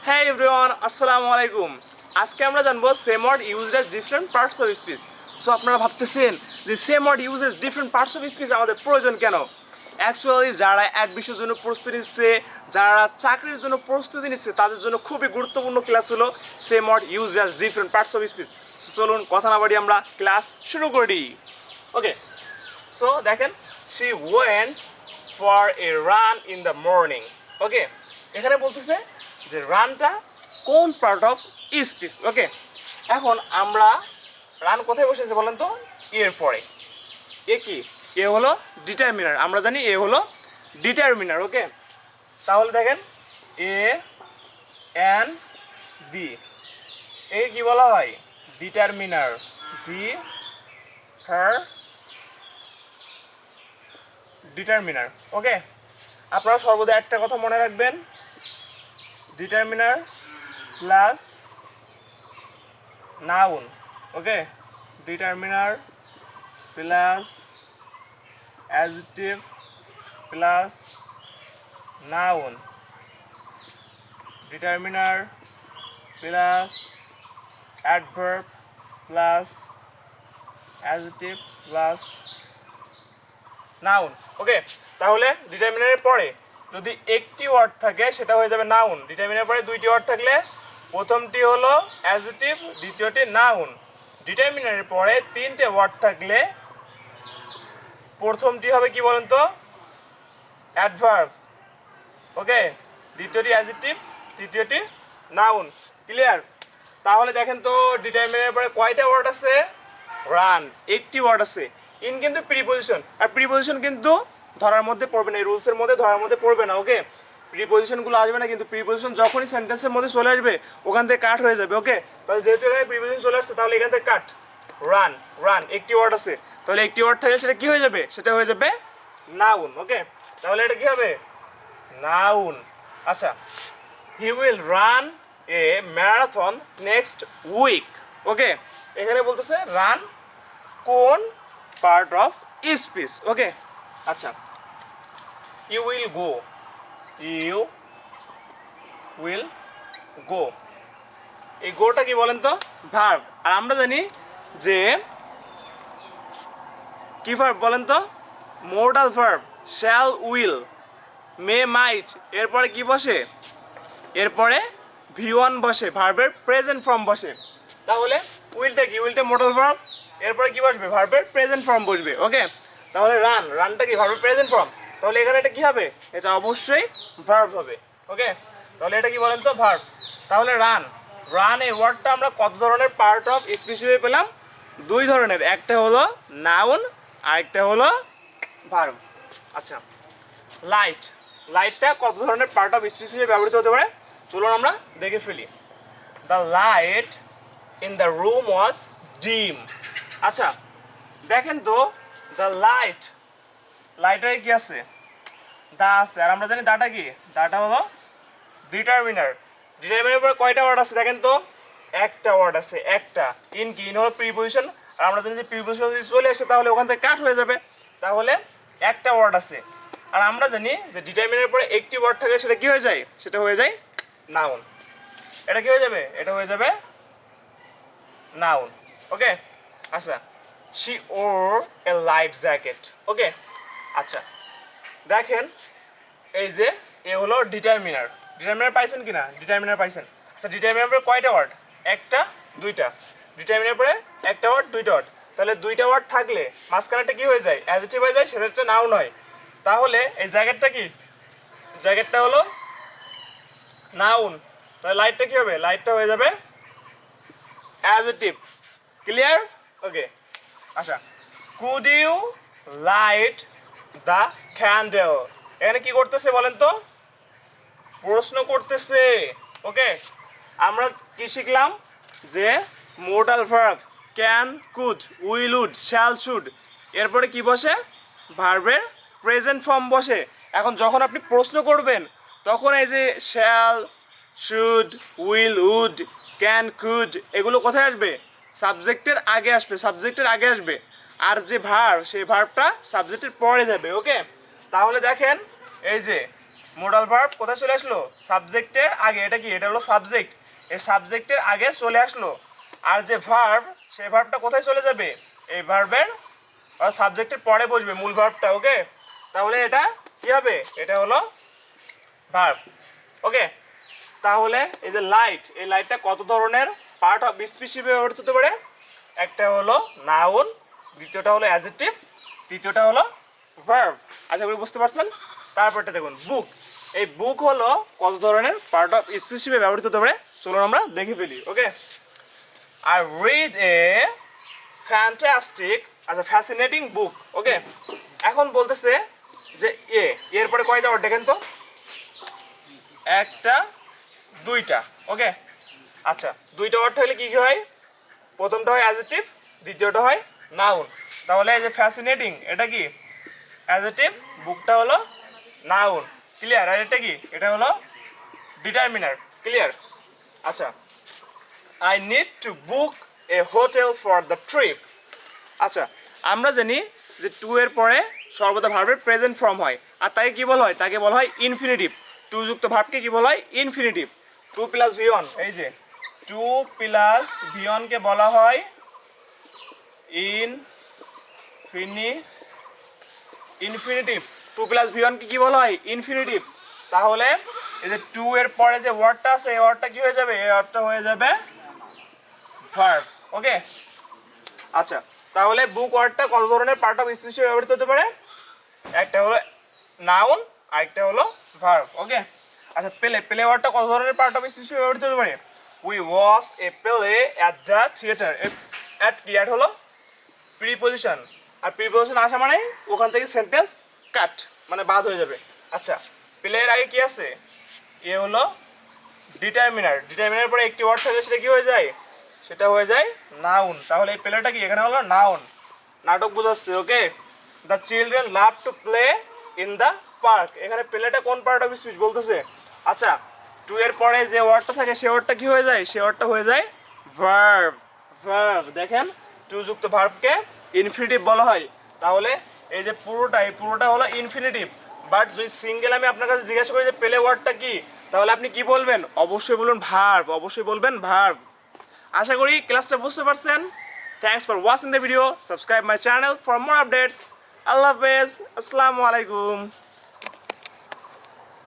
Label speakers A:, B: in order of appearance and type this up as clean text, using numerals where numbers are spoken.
A: Hey everyone, আসসালামু আলাইকুম। আজকে আমরা জানবো same word used as different parts of speech. So আপনারা ভাবতেছেন যে same word use as different parts of speech আমাদের প্রয়োজন কেন? অ্যাকচুয়ালি যারা এক বিষয়ের জন্য প্রস্তুতি নিচ্ছে, যারা চাকরির জন্য প্রস্তুতি নিচ্ছে, তাদের জন্য খুবই গুরুত্বপূর্ণ ক্লাস হলো same word use as different parts of speech. চলুন কথা না বাড়িয়ে আমরা ক্লাস শুরু করি। ওকে, সো দেখেন, she went for a run in the morning. Okay, এখানে বলতেছে যে রানটা কোন পার্ট অফ স্পিচ। ওকে, এখন আমরা রান কোথায় বসেছে বলেন তো? এর পরে। এ কি? এ হলো ডিটারমিনার, আমরা জানি এ হলো ডিটারমিনার। ওকে, তাহলে দেখেন এ এন ডি, এ কি বলা হয়? Determiner. The her determiner. Okay, আপনারা সর্বদা একটা কথা মনে রাখবেন, determiner plus noun. Okay, determiner plus adjective plus noun, determiner plus adverb plus adjective plus noun. Okay, তাহলে ডিটারমিনারের পরে যদি একটি ওয়ার্ড থাকে সেটা হয়ে যাবে নাউন। ডিটারমিনারের পরে দুইটি ওয়ার্ড থাকলে প্রথমটি হলো অ্যাডজেক্টিভ, দ্বিতীয়টি নাউন। ডিটারমিনারের পরে তিনটে ওয়ার্ড থাকলে প্রথমটি হবে কি বলেন তো? অ্যাডভার্ব। ওকে, দ্বিতীয়টি অ্যাডজেক্টিভ, তৃতীয়টি নাউন। ক্লিয়ার? তাহলে দেখেন তো ডিটারমিনারের পরে কয়টা ওয়ার্ড আছে? রান, একটি ওয়ার্ড আছে। ইন কিন্তু প্রিপোজিশন, আর প্রিপোজিশন কিন্তু ধরার মধ্যে পড়বে না, এই রুলসের মধ্যে ধরার মধ্যে পড়বে না। ওকে, প্রিপোজিশনগুলো আসবে না, কিন্তু প্রিপোজিশন যখনই সেন্টেন্সের মধ্যে চলে আসবে ওখান থেকে কাট হয়ে যাবে। ওকে, তাহলে যেহেতু এখানে প্রিপোজিশন চলে আসছে তাহলে এখান থেকে কাট। রান, রান একটি ওয়ার্ড আছে, তাহলে একটি ওয়ার্ড থাকলে সেটা কি হয়ে যাবে? সেটা হয়ে যাবে নাউন। ওকে, তাহলে এটা কি হবে? নাউন। আচ্ছা, he will run a marathon next week. Okay, এখানে বলতেছে রান কোন পার্ট অফ স্পিচ। ওকে, আচ্ছা, you will go, you will go, এই গোটা কি বলেন তো? ভার্ব। আর আমরা জানি যে কি ভার্ব বলেন তো? Modal verb. শ্যাল, উইল, মে, মাইট, এরপরে কি বসে? এরপরে ভি1 বসে, ভার্বের প্রেজেন্ট ফর্ম বসে। তাহলে উইলটা কি? উইলটা মোডাল ভার্ব, এরপরে কি বসবে? ভার্বের প্রেজেন্ট ফর্ম বসবে। ওকে, তাহলে রান, রানটা কি? ভার্বের প্রেজেন্ট ফর্ম। তাহলে এখানে এটা কি হবে? এটা অবশ্যই ভার্ব হবে। ওকে, তাহলে এটা কি বলেন তো? ভার্ব। তাহলে রান, রান এই ওয়ার্ডটা আমরা কত ধরনের পার্ট অফ স্পিচ হিসেবে পেলাম? দুই ধরনের, একটা হলো নাউন আর একটা হলো ভার্ব। আচ্ছা, লাইট, লাইটটা কত ধরনের পার্ট অফ স্পিচ হিসেবে ব্যবহৃত হতে পারে? চলুন আমরা দেখে ফেলি। The light in the room was ডিম। আচ্ছা, দেখেন তো দ্য লাইট, লাইটারে কি আছে? দা আছে, আর আমরা জানি দাটা কি? দাটা হলো ডিটারমিনার। ডিটারমিনার পরে কয়টা ওয়ার্ড আছে দেখেন তো? একটা ওয়ার্ড আছে, একটা। ইন কি? ইন হলো প্রিপোজিশন, আর আমরা জানি যে প্রিপোজিশন যদি চলে আসে তাহলে ওখান থেকে কাট হয়ে যাবে, তাহলে একটা ওয়ার্ড আছে। আর আমরা জানি যে ডিটারমিনার পরে একটি ওয়ার্ড থাকে সেটা কি হয়ে যায়? সেটা হয়ে যায় নাউন। এটা কি হয়ে যাবে? এটা হয়ে যাবে নাউন। ওকে, আচ্ছা, she wore a life jacket. Okay, আচ্ছা, দেখেন এই যে এ হলো ডিটারমিনার। ডিটারমিনার পাইছেন কি না? ডিটারমিনার পাইছেন। আচ্ছা, ডিটারমিনার পরে কয়টা ওয়ার্ড? একটা, দুইটা। ডিটারমিনার পরে একটা ওয়ার্ড, দুইটা ওয়ার্ড। তাহলে দুইটা ওয়ার্ড থাকলে মাঝখানেটা কি হয়ে যায়? অ্যাডজেক্টিভ হয়ে যায়, সেটা হচ্ছে নাউন হয়। তাহলে এই জ্যাকেটটা কি? জ্যাকেটটা হলো নাউন। তাহলে লাইটটা কি হবে? লাইটটা হয়ে যাবে অ্যাডজেক্টিভ। ক্লিয়ার? ওকে, আচ্ছা, could you light the candle? এখানে কি করতেছে বলেন তো? প্রশ্ন করতেছে। ওকে, আমরা কি শিখলাম? যে modal verb can, could, will, would, shall, should, এরপরে কি বসে? ভার্বের প্রেজেন্ট ফর্ম বসে। এখন যখন আপনি প্রশ্ন করবেন তখন এই যে shall, should, will, would, can, could এগুলো কোথায় আসবে? সাবজেক্টের আগে আসবে, সাবজেক্টের আগে আসবে। আর যে ভার্ব, সেই ভার্বটা সাবজেক্টের পরে যাবে। ওকে, তাহলে দেখেন এই যে মোডাল ভার্ব কোথায় চলে আসলো? সাবজেক্টের আগে। এটা কি? এটা হলো সাবজেক্ট। এই সাবজেক্টের আগে চলে আসলো। আর যে ভার্ব, সেই ভার্বটা কোথায় চলে যাবে? এই ভার্বের সাবজেক্টের পরে বসবে মূল ভার্বটা। ওকে, তাহলে এটা কি হবে? এটা হলো ভার্ব। ওকে, তাহলে এই যে লাইট, এই লাইটটা কত ধরনের পার্ট অফ স্পিচ হিসেবে ব্যবহৃত হতে পারে? একটা হলো নাউন, দ্বিতীয়টা হলো অ্যাডজেক্টিভ, তৃতীয়টা হলো ভার্ব। আশা করি বুঝতে পারছেন। তারপরটা দেখুন বুক। এই বুক হলো কত ধরনের পার্ট অফ স্পিচ হিসেবে ব্যবহৃত হতে পারে? চলুন আমরা দেখে ফেলি। ওকে, আই রিড এ ফ্যান্টাস্টিক, আচ্ছা ফ্যাসিনেটিং বুক। ওকে, এখন বলতেছে যে এরপরে কয়টা ওয়ার্ড দেখেন তো? একটা, দুইটা। ওকে, আচ্ছা দুইটা ওয়ার্ড থাকলে কি কি হয়? প্রথমটা হয় অ্যাডজেক্টিভ, দ্বিতীয়টা হয় নাউন। তাহলে এই যে ফ্যাসিনেটিং, এটা কি? অ্যাডজেক্টিভ, বুকটা হলো নাউন। ক্লিয়ার? আর এটা কি? এটা হলো ডিটারমিনার। ক্লিয়ার? আচ্ছা, I need to book A hotel for the trip. আচ্ছা, আমরা জানি যে টু এর পরে সর্বদা ভার্বের প্রেজেন্ট ফর্ম হয়, আর তাকে কি বলা হয়? তাকে বলা হয় ইনফিনিটিভ। টু যুক্ত ভার্বকে কি বলা হয়? ইনফিনিটিভ। টু প্লাস ভি1, এই যে টু প্লাস ভি1কে বলা হয় ইনফিনিটিভ। টু প্লাস ভি1কে কি বলা হয়? ইনফিনিটিভ। তাহলে এই যে টু এর পরে যে ওয়ার্ডটা আছে, এই ওয়ার্ডটা কি হয়ে যাবে? এই ওয়ার্ডটা হয়ে যাবে ভার্ব। ওকে, আচ্ছা তাহলে বুক ওয়ার্ডটা কত ধরনের পার্ট অফ স্পিচ হিসেবে ব্যবহৃত হতে পারে? একটা হলো নাউন, আরেকটা হলো ভার্ব। ওকে, আচ্ছা প্লে ওয়ার্ডটা কত ধরনের পার্ট অফ স্পিচ হিসেবে ব্যবহৃত হতে পারে? We watch A play at the theatre. At কি? অ্যাট হলো প্রিপোজিশন, আর প্রিপোজিশন আসা মানে ওখান থেকে সেন্টেন্স কাট, মানে বাদ হয়ে যাবে। আচ্ছা, প্লের আগে কি আছে? এ হলো ডিটারমিনার। ডিটারমিনার পরে একটি ওয়ার্ড থাকে, সেটা কি হয়ে যায়? সেটা হয়ে যায় নাউন। তাহলে এই প্লেটা কি? এখানে হলো নাউন, নাটক বোঝাচ্ছে। Okay, the children love to play in the park. এখানে প্লেটা কোন পার্ট অফ স্পিচ বলতেছে? আচ্ছা, টু এর পরে যে ওয়ার্ডটা থাকে, সে ওয়ার্ডটা কি হয়ে যায়? সে ওয়ার্ডটা হয়ে যায় ভার্ব। ভার্ব, দেখেন টু যুক্ত ভার্বকে ইনফিনিটিভ বলা হয়। তাহলে এই যে পুরোটা হলো ইনফিনিটিভ। বাট যদি সিঙ্গেল আমি আপনার কাছে জিজ্ঞাসা করি যে প্লে ওয়ার্ডটা কি, তাহলে আপনি কি বলবেন? অবশ্যই বলবেন ভার্ব, অবশ্যই বলবেন ভার্ব। আশা করি ক্লাসটা বুঝতে পারছেন। Thanks for watching the video. Subscribe my channel for more updates. Allah হাফেজ, আসসালামু আলাইকুম।